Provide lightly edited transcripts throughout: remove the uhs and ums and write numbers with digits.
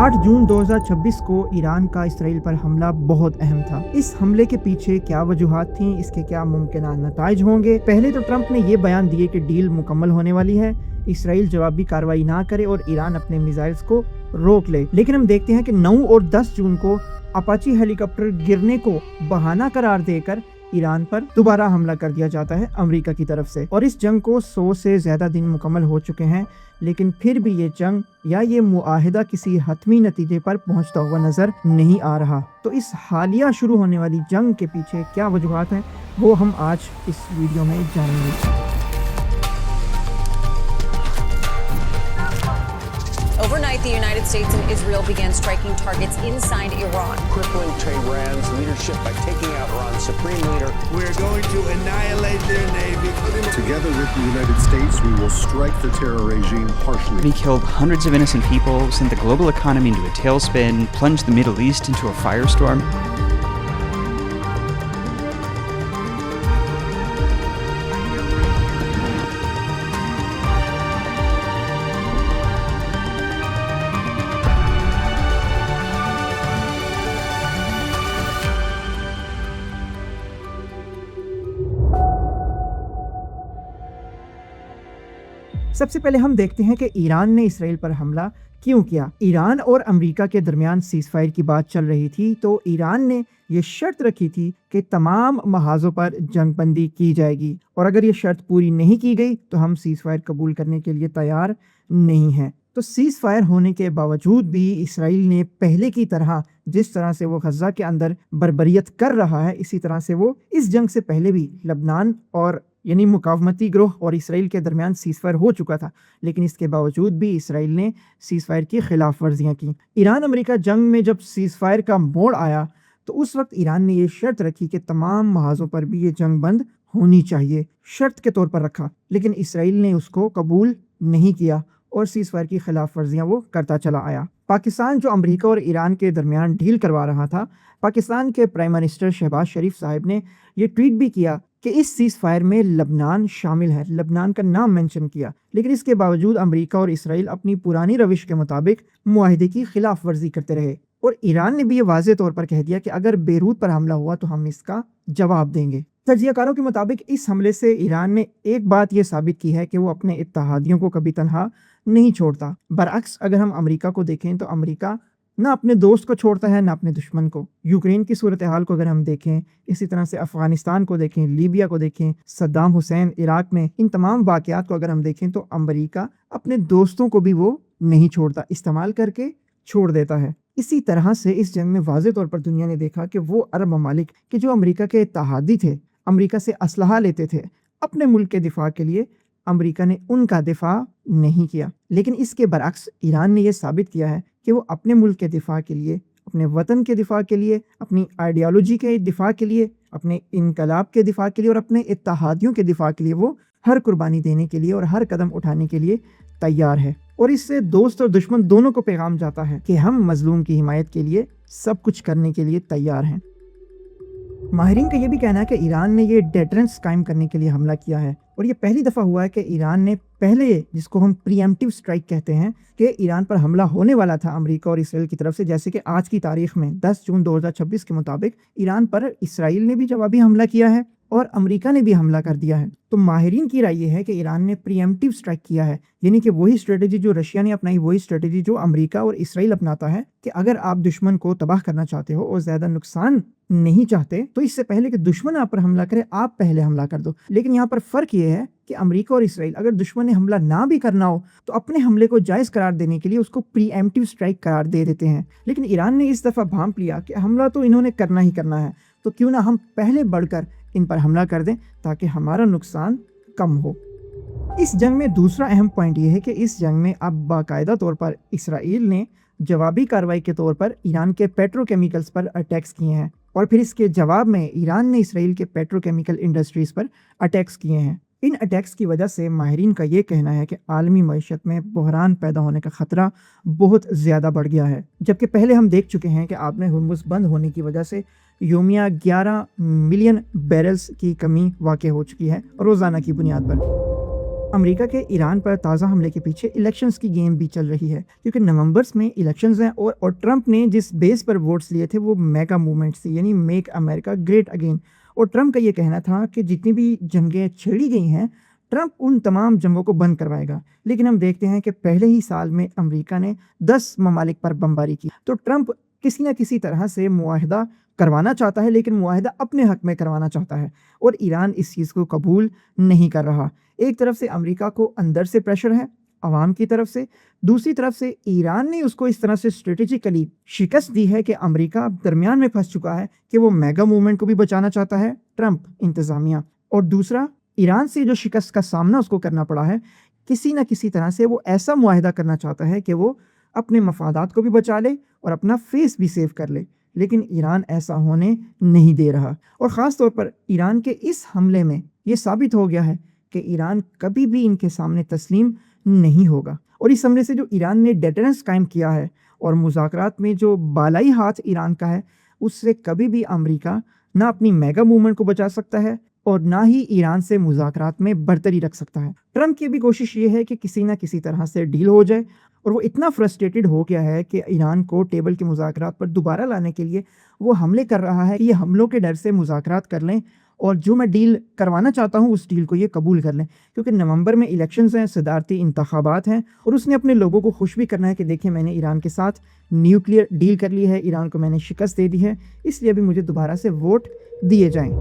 8 जून 2026 को ईरान का इसराइल पर हमला बहुत अहम था। इस हमले के पीछे क्या वजूहात थीं, इसके क्या मुमकिन नताइज होंगे। पहले तो ट्रंप ने ये बयान दिए कि डील मुकम्मल होने वाली है, इसराइल जवाबी कार्रवाई ना करे और ईरान अपने मिसाइल्स को रोक ले। लेकिन हम देखते हैं कि 9 और 10 जून को अपाची हेलीकॉप्टर गिरने को बहाना करार देकर ईरान पर दोबारा हमला कर दिया जाता है अमेरिका की तरफ से। और इस जंग को 100 से ज्यादा दिन मुकम्मल हो चुके हैं, लेकिन फिर भी ये जंग या ये मुआहिदा किसी हतमी नतीजे पर पहुंचता हुआ नजर नहीं आ रहा। तो इस हालिया शुरू होने वाली जंग के पीछे क्या वजूहात हैं, वो हम आज इस वीडियो में जानेंगे। Overnight, the United States and Israel began striking targets inside Iran, crippling Tehran's leadership by taking out Iran's supreme leader. We're going to annihilate their navy. Together with the United States, we will strike the terror regime harshly. We killed hundreds of innocent people, sent the global economy into a tailspin, plunged the Middle East into a firestorm. सबसे पहले हम देखते हैं कि Iran ने Israel पर हमला क्यों किया। ईरान और अमेरिका के दरमियान सीज़फायर की बात चल रही थी, तो ईरान ने ये शर्त रखी थी कि तमाम महाजों पर जंगबंदी की जाएगी और अगर ये शर्त पूरी नहीं की गई तो हम सीज़फायर कबूल करने के लिए तैयार नहीं हैं। तो सीज़फायर होने के बावजूद भी इसराइल ने पहले की तरह, जिस तरह से वो गज़ा के अंदर बर्बरियत कर रहा है, इसी तरह से वो इस जंग से पहले भी लबनान और यानी मुकावमती ग्रोह और इसराइल के दरमियान सीज़फायर हो चुका था, लेकिन इसके बावजूद भी इसराइल ने सीज़फायर की खिलाफ वर्जियाँ की। ईरान अमेरिका जंग में जब सीज़फायर का मोड़ आया तो उस वक्त ईरान ने ये शर्त रखी कि तमाम महाजों पर भी ये जंग बंद होनी चाहिए, शर्त के तौर पर रखा, लेकिन इसराइल ने उसको कबूल नहीं किया और सीज़फायर की खिलाफ वर्जियाँ वो करता चला आया। पाकिस्तान जो अमेरिका और ईरान के दरमियान डील करवा रहा था, पाकिस्तान के प्राइम मिनिस्टर शहबाज शरीफ साहब ने ये ट्वीट भी किया कि इस सीज़फायर में लबनान शामिल है, लबनान का नाम मेंशन किया, लेकिन इसके बावजूद अमेरिका और इसराइल अपनी पुरानी रविश के मुताबिक मुआहिदे की खिलाफ वर्जी करते रहे और ईरान ने भी ये वाज़ेह तौर पर कह दिया कि अगर बेरूत पर हमला हुआ तो हम इसका जवाब देंगे। तजियाकारों के मुताबिक इस हमले से ईरान ने एक बात ये साबित की है कि वो अपने इत्तेहादियों को कभी तनहा नहीं छोड़ता। बरअक्स अगर हम अमेरिका को देखें तो अमेरिका ना अपने दोस्त को छोड़ता है ना अपने दुश्मन को। यूक्रेन की सूरत हाल को अगर हम देखें, इसी तरह से अफ़गानिस्तान को देखें, लीबिया को देखें, सद्दाम हुसैन इराक में, इन तमाम वाक़यात को अगर हम देखें तो अमेरिका अपने दोस्तों को भी वो नहीं छोड़ता, इस्तेमाल करके छोड़ देता है। इसी तरह से इस जंग में वाज़े तौर पर दुनिया ने देखा कि वो अरब ममालिक के जो अमेरिका के इत्तेहादी थे, अमेरिका से असलहा लेते थे अपने मुल्क के दिफा के लिए, अमेरिका ने उनका दिफा नहीं किया। लेकिन इसके बरअक्स ईरान ने यह साबित किया है कि वो अपने मुल्क के दिफा के लिए, अपने वतन के दिफा के लिए, अपनी आइडियालॉजी के दिफा के लिए, अपने इनकलाब के दिफा के लिए और अपने इत्तेहादियों के दिफा के लिए वो हर कुर्बानी देने के लिए और हर कदम उठाने के लिए तैयार है। और इससे दोस्त और दुश्मन दोनों को पैगाम जाता है कि हम मजलूम की हिमायत के लिए सब कुछ करने के लिए तैयार हैं। माहिरीन का ये भी कहना है कि ईरान ने ये डेटरेंस कायम करने के लिए हमला किया है और ये पहली दफ़ा हुआ है कि ईरान ने पहले, जिसको हम प्रीएम्प्टिव स्ट्राइक कहते हैं, कि ईरान पर हमला होने वाला था अमेरिका और इसराइल की तरफ से, जैसे कि आज की तारीख में 10 जून 2026 के मुताबिक ईरान पर इसराइल ने भी जवाबी हमला किया है और अमेरिका ने भी हमला कर दिया है। तो माहिरीन की राय ये है कि ईरान ने प्रीएम्प्टिव स्ट्राइक किया है, यानी कि वही स्ट्रेटेजी जो रशिया ने अपनाई, वही स्ट्रेटेजी जो अमेरिका और इसराइल अपनाता है कि अगर आप दुश्मन को तबाह करना चाहते हो और ज़्यादा नुकसान नहीं चाहते तो इससे पहले कि दुश्मन आप पर हमला करे, आप पहले हमला कर दो। लेकिन यहाँ पर फ़र्क ये है कि अमेरिका और इसराइल अगर दुश्मन ने हमला ना भी करना हो तो अपने हमले को जायज़ करार देने के लिए उसको प्रीएम्प्टिव स्ट्राइक करार दे देते हैं। लेकिन ईरान ने इस दफ़ा भांप लिया कि हमला तो इन्होंने करना ही करना है, तो क्यों ना हम पहले बढ़कर इन पर हमला कर दें ताकि हमारा नुकसान कम हो। इस जंग में दूसरा अहम पॉइंट ये है कि इस जंग में अब बाकायदा तौर पर इसराइल ने जवाबी कार्रवाई के तौर पर ईरान के पेट्रोकेमिकल्स पर अटैक्स किए हैं और फिर इसके जवाब में ईरान ने इसराइल के पेट्रोकेमिकल इंडस्ट्रीज़ पर अटैक्स किए हैं। इन अटैक्स की वजह से माहिरीन का ये कहना है कि आलमी मईशत में बहरान पैदा होने का ख़तरा बहुत ज़्यादा बढ़ गया है, जबकि पहले हम देख चुके हैं कि आपने हुर्मुज़ बंद होने की वजह से योमिया 11 मिलियन बैरल्स की कमी वाक़ हो चुकी है रोज़ाना की बुनियाद पर। امریکہ کے ایران پر تازہ حملے کے پیچھے الیکشنز کی گیم بھی چل رہی ہے، کیونکہ نومبرس میں الیکشنز ہیں اور ٹرمپ نے جس بیس پر ووٹس لیے تھے وہ میگا موومنٹ تھی، یعنی میک امریکہ گریٹ اگین. اور ٹرمپ کا یہ کہنا تھا کہ جتنی بھی جنگیں چھیڑی گئی ہیں ٹرمپ ان تمام جنگوں کو بند کروائے گا. لیکن ہم دیکھتے ہیں کہ پہلے ہی سال میں امریکہ نے 10 ممالک پر بمباری کی. تو ٹرمپ کسی نہ کسی طرح سے معاہدہ کروانا چاہتا ہے، لیکن معاہدہ اپنے حق میں کروانا چاہتا ہے، اور ایران اس چیز کو قبول نہیں کر رہا. ایک طرف سے امریکہ کو اندر سے پریشر ہے عوام کی طرف سے، دوسری طرف سے ایران نے اس کو اس طرح سے اسٹریٹجیکلی شکست دی ہے کہ امریکہ درمیان میں پھنس چکا ہے کہ وہ میگا موومنٹ کو بھی بچانا چاہتا ہے ٹرمپ انتظامیہ، اور دوسرا ایران سے جو شکست کا سامنا اس کو کرنا پڑا ہے کسی نہ کسی طرح سے وہ ایسا معاہدہ کرنا چاہتا ہے کہ وہ اپنے مفادات کو بھی بچا لے اور اپنا فیس بھی سیو کر لے. لیکن ایران ایسا ہونے نہیں دے رہا، اور خاص طور پر ایران کے اس حملے میں یہ ثابت ہو گیا ہے کہ ایران کبھی بھی ان کے سامنے تسلیم نہیں ہوگا. اور اس حملے سے جو ایران نے ڈیٹرنس قائم کیا ہے اور مذاکرات میں جو بالائی ہاتھ ایران کا ہے، اس سے کبھی بھی امریکہ نہ اپنی میگا موومنٹ کو بچا سکتا ہے اور نہ ہی ایران سے مذاکرات میں برتری رکھ سکتا ہے. ٹرمپ کی بھی کوشش یہ ہے کہ کسی نہ کسی طرح سے ڈیل ہو جائے، اور وہ اتنا فرسٹریٹڈ ہو گیا ہے کہ ایران کو ٹیبل کے مذاکرات پر دوبارہ لانے کے لیے وہ حملے کر رہا ہے کہ یہ حملوں کے ڈر سے مذاکرات کر لیں اور جو میں ڈیل کروانا چاہتا ہوں اس ڈیل کو یہ قبول کر لیں. کیونکہ نومبر میں الیکشنز ہیں، صدارتی انتخابات ہیں، اور اس نے اپنے لوگوں کو خوش بھی کرنا ہے کہ دیکھیں میں نے ایران کے ساتھ نیوکلیئر ڈیل کر لی ہے، ایران کو میں نے شکست دے دی ہے، اس لیے ابھی مجھے دوبارہ سے ووٹ دیے جائیں.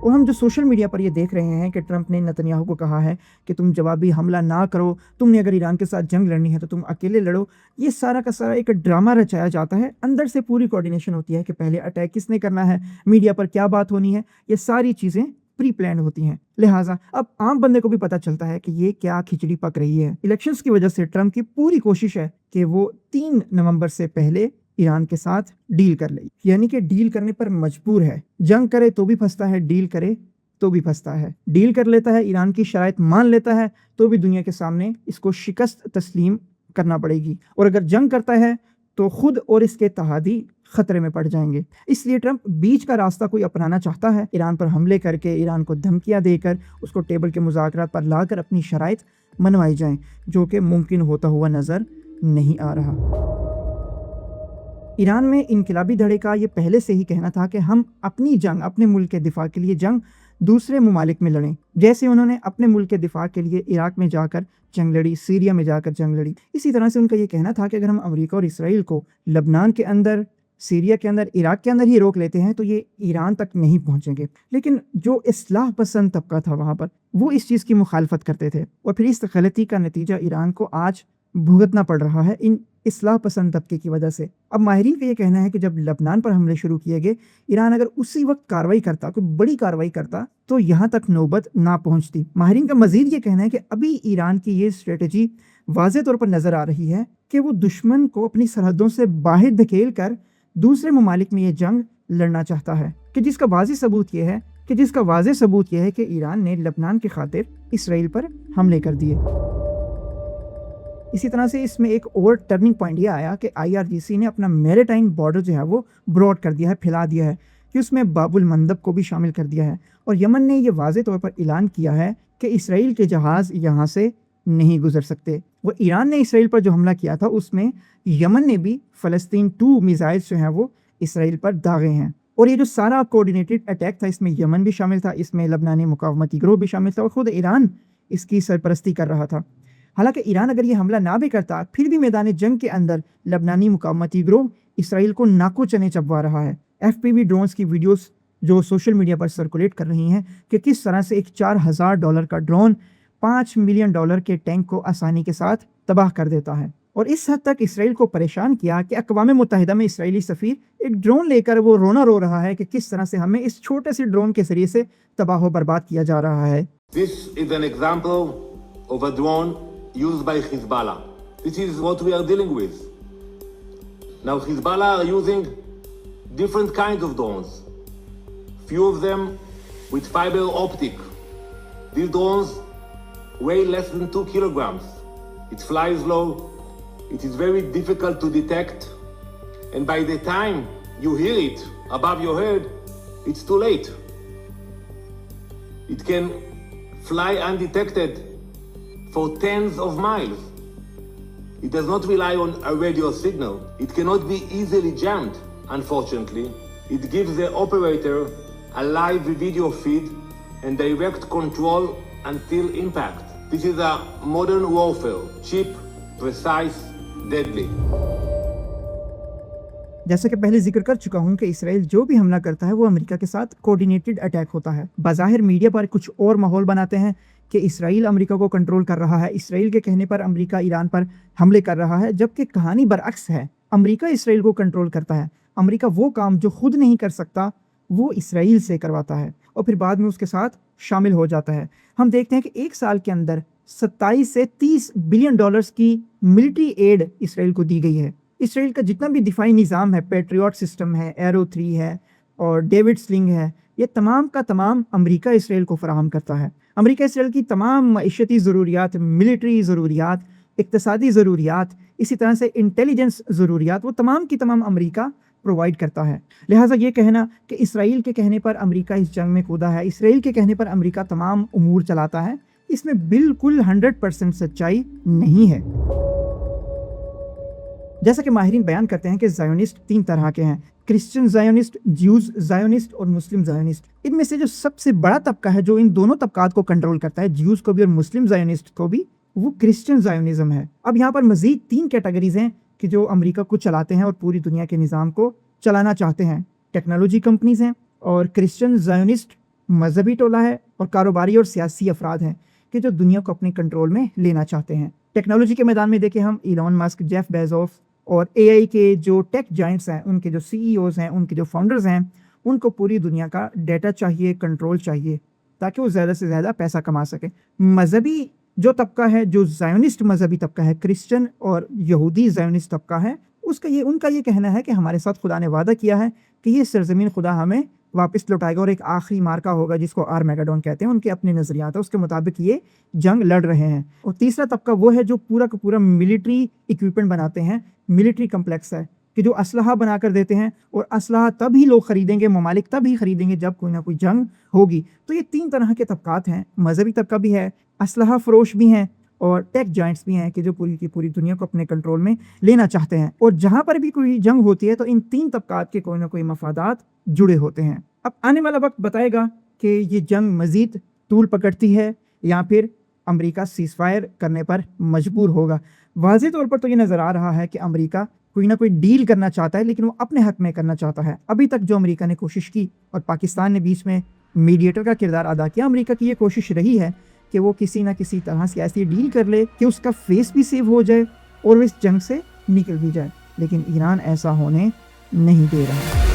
اور ہم جو سوشل میڈیا پر یہ دیکھ رہے ہیں کہ ٹرمپ نے نتنیاہو کو کہا ہے کہ تم جوابی حملہ نہ کرو، تم نے اگر ایران کے ساتھ جنگ لڑنی ہے تو تم اکیلے لڑو، یہ سارا کا سارا ایک ڈرامہ رچایا جاتا ہے. اندر سے پوری کوارڈینیشن ہوتی ہے کہ پہلے اٹیک کس نے کرنا ہے، میڈیا پر کیا بات ہونی ہے، یہ ساری چیزیں پری پلانڈ ہوتی ہیں. لہٰذا اب عام بندے کو بھی پتہ چلتا ہے کہ یہ کیا کھچڑی پک رہی ہے. الیکشنز کی وجہ سے ٹرمپ کی پوری کوشش ہے کہ وہ 3 نومبر سے پہلے ایران کے ساتھ ڈیل کر لے، یعنی کہ ڈیل کرنے پر مجبور ہے. جنگ کرے تو بھی پھنستا ہے، ڈیل کرے تو بھی پھنستا ہے. ڈیل کر لیتا ہے، ایران کی شرائط مان لیتا ہے، تو بھی دنیا کے سامنے اس کو شکست تسلیم کرنا پڑے گی. اور اگر جنگ کرتا ہے تو خود اور اس کے اتحادی خطرے میں پڑ جائیں گے. اس لیے ٹرمپ بیچ کا راستہ کوئی اپنانا چاہتا ہے، ایران پر حملے کر کے، ایران کو دھمکیاں دے کر، اس کو ٹیبل کے مذاکرات پر لا کر اپنی شرائط منوائی جائیں، جو کہ ممکن ہوتا ہوا نظر نہیں آ رہا. ایران میں انقلابی دھڑے کا یہ پہلے سے ہی کہنا تھا کہ ہم اپنی جنگ، اپنے ملک کے دفاع کے لیے جنگ دوسرے ممالک میں لڑیں، جیسے انہوں نے اپنے ملک کے دفاع کے لیے عراق میں جا کر جنگ لڑی، سیریا میں جا کر جنگ لڑی. اسی طرح سے ان کا یہ کہنا تھا کہ اگر ہم امریکہ اور اسرائیل کو لبنان کے اندر، سیریا کے اندر، عراق کے اندر ہی روک لیتے ہیں تو یہ ایران تک نہیں پہنچیں گے. لیکن جو اصلاح پسند طبقہ تھا وہاں پر، وہ اس چیز کی مخالفت کرتے تھے، اور پھر اس غلطی کا نتیجہ ایران کو آج بھگتنا پڑ رہا ہے ان اصلاح پسند طبقے کی وجہ سے. اب ماہرین کا یہ کہنا ہے کہ جب لبنان پر حملے شروع کیے گئے، ایران اگر اسی وقت کارروائی کرتا، کوئی بڑی کارروائی کرتا، تو یہاں تک نوبت نہ پہنچتی. ماہرین کا مزید یہ کہنا ہے کہ ابھی ایران کی یہ اسٹریٹجی واضح طور پر نظر آ رہی ہے کہ وہ دشمن کو اپنی سرحدوں سے باہر دھکیل کر دوسرے ممالک میں یہ جنگ لڑنا چاہتا ہے، کہ جس کا واضح ثبوت یہ ہے کہ ایران نے لبنان کی خاطر اسرائیل پر حملے کر دیے. اسی طرح سے اس میں ایک اور ٹرننگ پوائنٹ یہ آیا کہ IRGC نے اپنا میریٹائم بارڈر جو ہے وہ براڈ کر دیا ہے، پھیلا دیا ہے، کہ اس میں باب المندب کو بھی شامل کر دیا ہے. اور یمن نے یہ واضح طور پر اعلان کیا ہے کہ اسرائیل کے جہاز یہاں سے نہیں گزر سکتے. وہ ایران نے اسرائیل پر جو حملہ کیا تھا اس میں یمن نے بھی فلسطین 2 میزائلز جو ہیں وہ اسرائیل پر داغے ہیں. اور یہ جو سارا کوارڈینیٹڈ اٹیک تھا، اس میں یمن بھی شامل تھا، اس میں لبنانی مقاومتی گروہ بھی شامل تھا، اور خود ایران اس کی سرپرستی کر رہا تھا. حالانکہ ایران اگر یہ حملہ نہ بھی کرتا، پھر بھی میدان جنگ کے اندر لبنانی مقاومتی گروہ اسرائیل کو ناکو چنے چبوا رہا ہے. FPV ڈرونز کی ویڈیوز جو سوشل میڈیا پر سرکولیٹ کر رہی ہیں کہ کس طرح سے ایک $4000 کا ڈرون $5 ملین کے ٹینک کو آسانی کے ساتھ تباہ کر دیتا ہے. اور اس حد تک اسرائیل کو پریشان کیا کہ اقوام متحدہ میں اسرائیلی سفیر ایک ڈرون لے کر وہ رو رہا ہے کہ کس طرح سے ہمیں اس چھوٹے سے ڈرون کے ذریعے سے تباہ و برباد کیا جا رہا ہے. This is an example of a drone used by Hezbollah. This is what we are dealing with. Now Hezbollah are using different kinds of drones. Few of them with fiber optic. These drones weigh less than 2 kilograms. It flies low. It is very difficult to detect. And by the time you hear it above your head, it's too late. It can fly undetected for tens of miles. It does not rely on a radio signal. It cannot be easily jammed, unfortunately. It gives the operator a live video feed and direct control until impact. This is a modern warfare, cheap, precise, deadly. जैसा कि पहले जिक्र कर चुका हूं कि Israel जो भी हमला करता है वो अमेरिका के साथ कोऑर्डिनेटेड अटैक होता है। बाज़ाहिर मीडिया पर कुछ और माहौल बनाते हैं कि इसराइल अमेरिका को कंट्रोल कर रहा है, इसराइल के कहने पर अमेरिका ईरान पर हमले कर रहा है, जबकि कहानी बरअक्स है। अमेरिका इसराइल को कंट्रोल करता है। अमेरिका वो काम जो खुद नहीं कर सकता वो इसराइल से करवाता है और फिर बाद में उसके साथ शामिल हो जाता है। हम देखते हैं कि एक साल के अंदर 27 से 30 बिलियन डॉलर्स की मिलिट्री एड इसराइल को दी गई है। इसराइल का जितना भी दिफाई निज़ाम है, पैट्रियट सिस्टम है, एरो 3 है और डेविड स्लिंग है, ये तमाम का तमाम अमेरिका इसराइल को फराहम करता है। अमेरिका इसराइल की तमाम मईशती ज़रूरियात, मिलिट्री ज़रूरियात, इक़्तिसादी ज़रूरियात, इसी तरह से इंटेलिजेंस ज़रूरियात, वो तमाम की तमाम अमेरिका प्रोवाइड करता है। लिहाजा ये कहना कि इसराइल के कहने पर अमेरिका इस जंग में कूदा है, इसराइल के कहने पर अमेरिका तमाम उमूर चलाता है, इसमें बिल्कुल 100% सच्चाई नहीं है। जैसा कि माहिरीन बयान करते हैं कि ज़ायोनिस्ट 3 तरह के हैं, क्रिश्चियन ज़ायोनिस्ट, ज्यूज़ ज़ायोनिस्ट और मुस्लिम ज़ायोनिस्ट। इनमें से जो सबसे बड़ा तबका है जो इन दोनों तबकात को कंट्रोल करता है, ज्यूज़ को भी और मुस्लिम ज़ायोनिस्ट को भी, वो क्रिश्चियन ज़ायोनिज़म है। अब यहाँ पर मज़ीद 3 कैटेगरीज़ हैं कि जो अमेरिका को चलाते हैं और पूरी दुनिया के निज़ाम को चलाना चाहते हैं। टेक्नोलॉजी कंपनीज़ हैं और क्रिश्चियन ज़ायोनिस्ट मजहबी टोला है और कारोबारी और सियासी अफराद हैं कि जो दुनिया को अपने कंट्रोल में लेना चाहते हैं। टेक्नोलॉजी के मैदान में देखें हम इलॉन मस्क, जेफ बेजोस और एआई के जो टेक जाइंट्स हैं, उनके जो सीईओज़ हैं, उनके जो फाउंडर्स हैं, उनको पूरी दुनिया का डेटा चाहिए, कंट्रोल चाहिए ताकि वो ज़्यादा से ज़्यादा पैसा कमा सके। मजहबी जो तबका है, जो ज़ायोनिस्ट मजहबी तबका है, क्रिश्चियन और यहूदी ज़ायोनिस्ट तबका है, उनका ये कहना है कि हमारे साथ खुदा ने वादा किया है कि ये सरज़मीन खुदा हमें वापस लौटाएगा और एक आखिरी मार्का होगा जिसको आर्मेगेडोन कहते हैं। उनके अपने नज़रियात है, उसके मुताबिक ये जंग लड़ रहे हैं। और तीसरा तबका वो है जो पूरा का पूरा मिलिट्री इक्विपमेंट बनाते हैं, मिलिट्री कम्प्लेक्स है कि जो असलहा बना कर देते हैं और असलहा तभी लोग ख़रीदेंगे, ममालिक तभी ख़रीदेंगे जब कोई ना कोई जंग होगी। तो ये 3 तरह के तबकात हैं, मजहबी तबका भी है, असलहा फरोश भी हैं और टेक जाइंट्स भी हैं कि जो पूरी की पूरी दुनिया को अपने कंट्रोल में लेना चाहते हैं। और जहाँ पर भी कोई जंग होती है तो इन 3 तबकात के कोई ना कोई मफादात जुड़े होते हैं। अब आने वाला वक्त बताएगा कि ये जंग मज़ीद तूल पकड़ती है या फिर अमेरिका सीज़फायर करने पर मजबूर होगा। वाज़ेह तौर पर तो ये नज़र आ रहा है कि अमेरिका कोई ना कोई डील करना चाहता है, लेकिन वो अपने हक़ में करना चाहता है। अभी तक जो अमेरिका ने कोशिश की और पाकिस्तान ने बीच में मीडिएटर का किरदार अदा किया, अमेरिका की ये कोशिश रही है कि वो किसी न किसी तरह से ऐसी डील कर ले कि उसका फेस भी सेव हो जाए और वो इस जंग से निकल भी जाए, लेकिन ईरान ऐसा होने नहीं दे रहा।